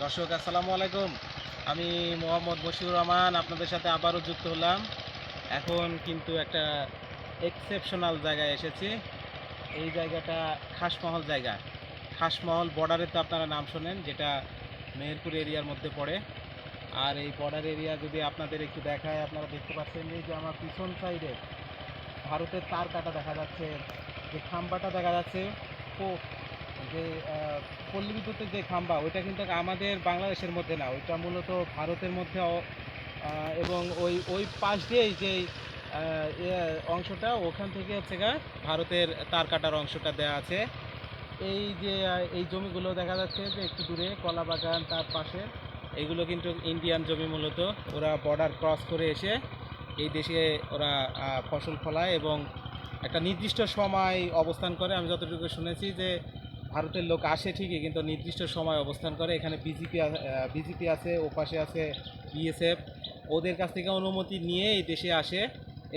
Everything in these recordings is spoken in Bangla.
দর্শক আসসালামু আলাইকুম। আমি মোহাম্মদ বশিউর রহমান আপনাদের সাথে আবারও যুক্ত হলাম। এখন কিন্তু একটা এক্সেপশনাল জায়গায় এসেছি। এই জায়গাটা খাসমহল জায়গা। খাসমহল বর্ডারে তো আপনারা নাম শোনেন, যেটা মেহেরপুর এরিয়ার মধ্যে পড়ে। আর এই বর্ডার এরিয়া যদি আপনাদের একটু দেখায়, আপনারা দেখতে পাচ্ছেন এই যে আমার পিছন সাইডে ভারতের তার কাটা দেখা যাচ্ছে, যে খাম্বাটা দেখা যাচ্ছে, যে পল্লী বিদ্যুতের যে খাম্বা, ওইটা কিন্তু আমাদের বাংলাদেশের মধ্যে না, ওইটা মূলত ভারতের মধ্যে। এবং ওই ওই পাশ দিয়েই যে অংশটা, ওখান থেকে হচ্ছে গা ভারতের তার কাটার অংশটা দেওয়া আছে। এই যে এই জমিগুলো দেখা যাচ্ছে যে একটু দূরে কলা বাগান, তার পাশে এইগুলো কিন্তু ইন্ডিয়ান জমি। মূলত ওরা বর্ডার ক্রস করে এসে এই দেশে ওরা ফসল ফলায় এবং একটা নির্দিষ্ট সময় অবস্থান করে। আমি যতটুকু শুনেছি যে ভারতের লোক আসে ঠিকই, কিন্তু নির্দিষ্ট সময় অবস্থান করে। এখানে বিজেপি আছে, ওপাশে আছে বিএসএফ। ওদের কাছ থেকে অনুমতি নিয়ে এই দেশে আসে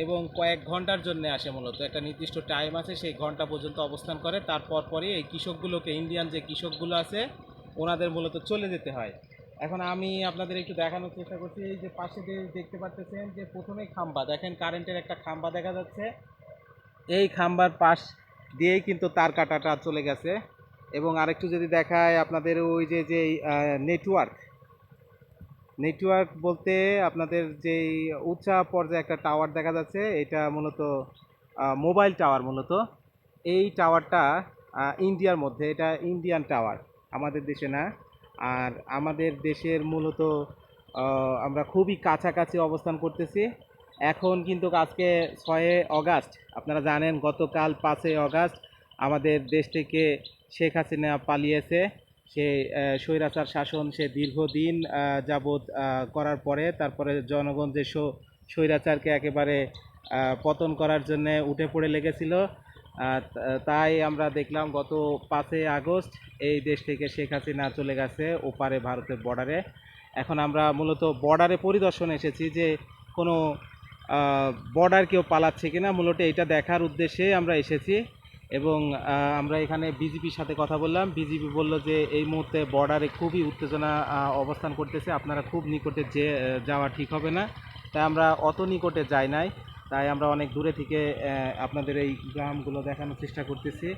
এবং কয়েক ঘন্টার জন্য আসে। মূলত একটা নির্দিষ্ট টাইম আছে, সেই ঘন্টা পর্যন্ত অবস্থান করে। তারপর পরে এই কৃষকগুলোকে, ইন্ডিয়ান যে কৃষকগুলো আছে, ওনাদের মূলত চলে যেতে হয়। এখন আমি আপনাদের একটু দেখানোর চেষ্টা করছি। এই যে পাশে দেখতে পাচ্ছেন যে প্রথমে খাম্বা দেখেন, কারেন্টের একটা খাম্বা দেখা যাচ্ছে। এই খাম্বার পাশ দিয়েই কিন্তু তার কাটাটা চলে গেছে। এবং আরেকটু যদি দেখায় আপনাদের, ওই যে যে নেটওয়ার্ক নেটওয়ার্ক বলতে আপনাদের যেই উঁচা পর্যায়ে একটা টাওয়ার দেখা যাচ্ছে, এটা মূলত মোবাইল টাওয়ার। মূলত এই টাওয়ারটা ইন্ডিয়ার মধ্যে, এটা ইন্ডিয়ান টাওয়ার, আমাদের দেশে না। আর আমাদের দেশের মূলত আমরা খুবই কাছাকাছি অবস্থান করতেছি। এখন কিন্তু আজকে 6 আগস্ট, আপনারা জানেন গতকাল 5 আগস্ট আমাদের দেশ থেকে শেখ হাসিনা পালিয়েছে। সে স্বৈরাচার শাসন সে দীর্ঘদিন যাবৎ করার পরে, তারপরে জনগণ যে স্বৈরাচারকে একেবারে পতন করার জন্য উঠে পড়ে লেগেছিল। তাই আমরা দেখলাম গত 5 আগস্ট এই দেশ থেকে শেখ হাসিনা চলে গেছে ওপারে ভারতের বর্ডারে। এখন আমরা মূলত বর্ডারে পরিদর্শন এসেছি যে কোনো বর্ডার কেউ পালাচ্ছে কিনা, মূলত এটা দেখার উদ্দেশ্যে আমরা এসেছি। এবং আমরা এখানে বিজেপির সাথে কথা বললাম। বিজেপি বলল যে এই মুহূর্তে বর্ডারে খুবই উত্তেজনা অবস্থান করতেছে, আপনারা খুব নিকটে যাওয়া ঠিক হবে না। তাই আমরা অত নিকটে যাই নাই, তাই আমরা অনেক দূরে থেকে আপনাদের এই গ্রামগুলো দেখানোর চেষ্টা করতেছি।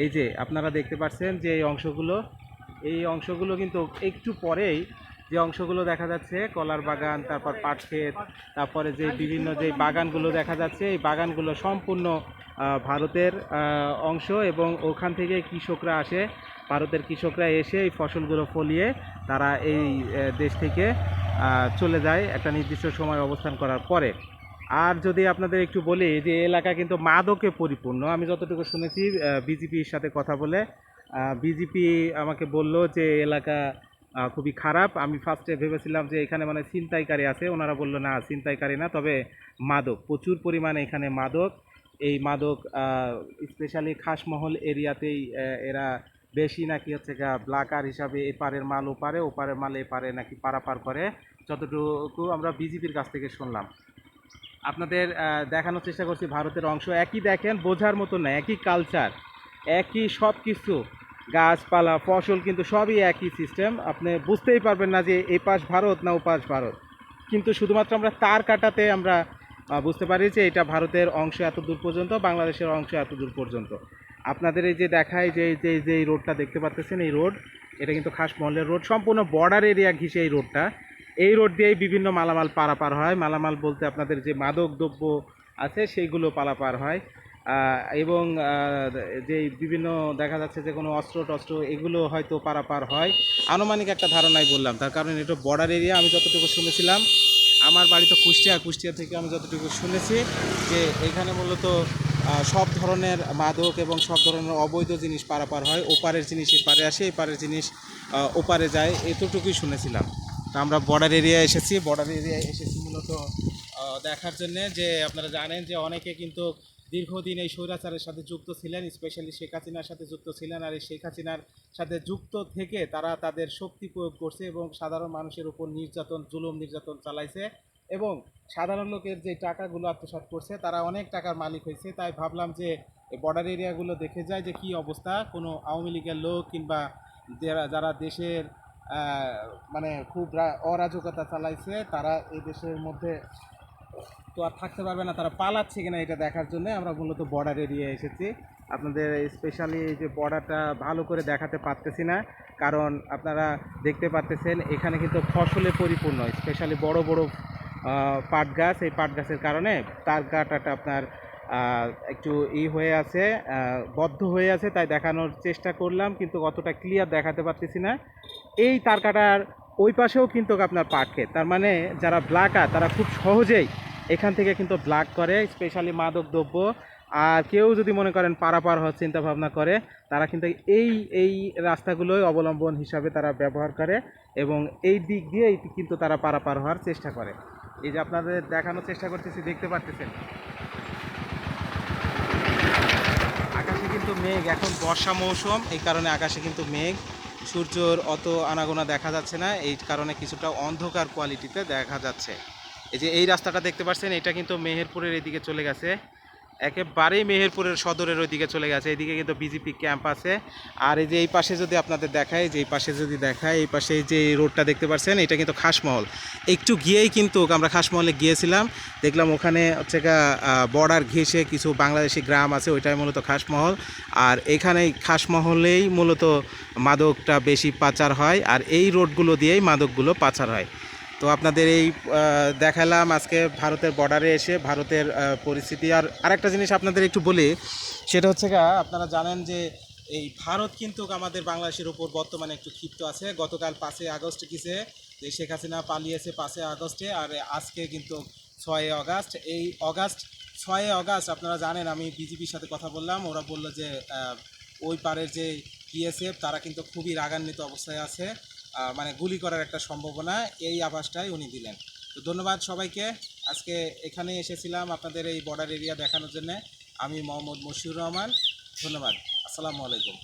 এই যে আপনারা দেখতে পাচ্ছেন যে এই অংশগুলো কিন্তু একটু পরেই যে অংশগুলো দেখা যাচ্ছে, কলার বাগান, তারপর পাট ক্ষেত, তারপরে যে বিভিন্ন যে বাগানগুলো দেখা যাচ্ছে, এই বাগানগুলো সম্পূর্ণ ভারতের অংশ। এবং ওখান থেকে কৃষকরা আসে, ভারতের কৃষকরা এসে এই ফসলগুলো ফলিয়ে তারা এই দেশ থেকে চলে যায় একটা নির্দিষ্ট সময় অবস্থান করার পরে। আর যদি আপনাদের একটু বলি যে এলাকা কিন্তু মাদকে পরিপূর্ণ। আমি যতটুকু শুনেছি বিজেপির সাথে কথা বলে, বিজেপি আমাকে বলল যে এলাকা খুবই খারাপ। আমি ফার্স্টে ভেবেছিলাম যে এখানে মানে ছিনতাইকারী আছে, ওনারা বললো না, ছিনতাইকারী না, তবে মাদক প্রচুর পরিমাণে এখানে মাদক। এই মাদক স্পেশালি খাসমহল এরিয়াতেই এরা বেশি নাকি হচ্ছে ব্লাকার হিসাবে এপারের মাল ওপারে, ওপারের মাল এপারে নাকি পারাপার করে, যতটুকু আমরা বিজেপির কাছ থেকে শুনলাম। আপনাদের দেখানোর চেষ্টা করছি ভারতের অংশ। একই দেখেন, বোঝার মতো না, একই কালচার, একই সব কিছু, গাছপালা ফসল কিন্তু সবই একই সিস্টেম। আপনি বুঝতেই পারবেন না যে এই পাশ ভারত না ও পাশ ভারত। কিন্তু শুধুমাত্র আমরা তার কাটাতে আমরা বুঝতে পারি যে এটা ভারতের অংশ এত দূর পর্যন্ত, বাংলাদেশের অংশ এত দূর পর্যন্ত। আপনাদের এই যে দেখায় যে যে এই রোডটা দেখতে পাচ্ছেন, এই রোড, এটা কিন্তু খাসমহলের রোড, সম্পূর্ণ বর্ডার এরিয়া ঘিসে এই রোডটা। এই রোড দিয়েই বিভিন্ন মালামাল পারাপার হয়। মালামাল বলতে আপনাদের যে মাদক দ্রব্য আছে সেইগুলো পারাপার হয়। এবং যে বিভিন্ন দেখা যাচ্ছে যে কোনো অস্ত্র টস্ত্র এগুলো হয়তো পারাপার হয়। আনুমানিক একটা ধারণাই বললাম, তার কারণ এটা বর্ডার এরিয়া। আমি যতটুকু শুনেছিলাম, আমার বাড়ি তো কুষ্টিয়া থেকে আমি যতটুকু শুনেছি যে এখানে মূলত সব ধরনের মাদক এবং সব ধরনের অবৈধ জিনিস পারাপার হয়। ওপারের জিনিস এপারে আসে, এপারের জিনিস ওপারে যায়, এতটুকুই শুনেছিলাম। তো আমরা বর্ডার এরিয়ায় এসেছি মূলত দেখার জন্যে। যে আপনারা জানেন যে অনেকে কিন্তু দীর্ঘদিন এই স্বৈরাচারের সাথে যুক্ত ছিলেন, স্পেশালি শেখ হাসিনার সাথে যুক্ত ছিলেন। আর এই শেখ হাসিনার সাথে যুক্ত থেকে তারা তাদের শক্তি প্রয়োগ করছে এবং সাধারণ মানুষের উপর জুলুম নির্যাতন চালাইছে। এবং সাধারণ লোকের যে টাকাগুলো আত্মসাৎ করছে, তারা অনেক টাকার মালিক হয়েছে। তাই ভাবলাম যে বর্ডার এরিয়াগুলো দেখে যায় যে কী অবস্থা। কোনো আওয়ামী লীগের লোক কিংবা যারা দেশের মানে খুব অরাজকতা চালাইছে, তারা এই দেশের মধ্যে তো আর থাকতে পারবে না, তারা পালাচ্ছে কিনা এটা দেখার জন্য আমরা মূলত বর্ডার এরিয়ায় এসেছি। আপনাদের স্পেশালি এই যে বর্ডারটা ভালো করে দেখাতে পারতেছি না, কারণ আপনারা দেখতে পারতেছেন এখানে কিন্তু ফসলে পরিপূর্ণ, স্পেশালি বড় বড় পাট গাছ। এই পাট গাছের কারণে তার কাটাটা আপনার একটু হয়ে আছে, বদ্ধ হয়ে আছে, তাই দেখানোর চেষ্টা করলাম কিন্তু অতটা ক্লিয়ার দেখাতে পারতেছি না। এই তার কাটার ওই পাশেও কিন্তু আপনার পাট ক্ষেত, তার মানে যারা ব্ল্যাকার তারা খুব সহজেই এখান থেকে কিন্তু ব্ল্যাক করে, স্পেশালি মাদক দ্রব্য। আর কেউ যদি মনে করেন পারাপার হওয়ার চিন্তা ভাবনা করে, তারা কিন্তু এই এই রাস্তাগুলোই অবলম্বন হিসাবে তারা ব্যবহার করে এবং এই দিক দিয়েই কিন্তু তারা পারাপার হওয়ার চেষ্টা করে। এই যে আপনাদের দেখানোর চেষ্টা করতেছি, দেখতে পারতেছেন আকাশে কিন্তু মেঘ, এখন বর্ষা মৌসুম, এই কারণে আকাশে কিন্তু মেঘ, সূর্যর অত আনাগোনা দেখা যাচ্ছে না, এই কারণে কিছুটা অন্ধকার কোয়ালিটিতে দেখা যাচ্ছে। এই যে এই রাস্তাটা দেখতে পাচ্ছেন, এটা কিন্তু মেহেরপুরের এদিকে চলে গেছে, একেবারেই মেহেরপুরের সদরের ওইদিকে চলে গেছে। এদিকে কিন্তু বিজেপি ক্যাম্প আছে। আর এই যে এই পাশে যদি আপনাদের দেখায়, যে এই পাশে যদি দেখায়, এই পাশে যে রোডটা দেখতে পাচ্ছেন, এটা কিন্তু খাসমহল। একটু গিয়েই কিন্তু আমরা খাসমহলে গিয়েছিলাম, দেখলাম ওখানে হচ্ছে বর্ডার ঘেঁষে কিছু বাংলাদেশি গ্রাম আছে, ওইটাই মূলত খাসমহল। আর এখানেই খাসমহলেই মূলত মাদকটা বেশি পাচার হয়, আর এই রোডগুলো দিয়েই মাদকগুলো পাচার হয়। তো আপনাদের এই দেখালাম আজকে ভারতের বর্ডারে এসে ভারতের পরিস্থিতি। আর আরেকটা জিনিস আপনাদের একটু বলি, সেটা হচ্ছে আপনারা জানেন যে এই ভারত কিন্তু আমাদের বাংলাদেশের উপর বর্তমানে একটু ক্ষিপ্ত আছে। গতকাল 5ই আগস্ট কিসে যে শেখ হাসিনা পালিয়েছে 5ই আগস্টে, আর আজকে কিন্তু 6ই আগস্ট। এই অগাস্ট 6ই আগস্ট আপনারা জানেন, আমি বিজেপির সাথে কথা বললাম, ওরা বললো যে ওই পারের যে বিএসএফ তারা কিন্তু খুবই রাগান্বিত অবস্থায় আছে, মানে গুলি করার একটা সম্ভাবনা, এই আভাসটাই উনি দিলেন। তো ধন্যবাদ সবাইকে। আজকে এখানে এসেছিলাম আপনাদের এই বর্ডার এরিয়া দেখানোর জন্য। আমি মোহাম্মদ মশিউর রহমান, ধন্যবাদ, আসসালামু আলাইকুম।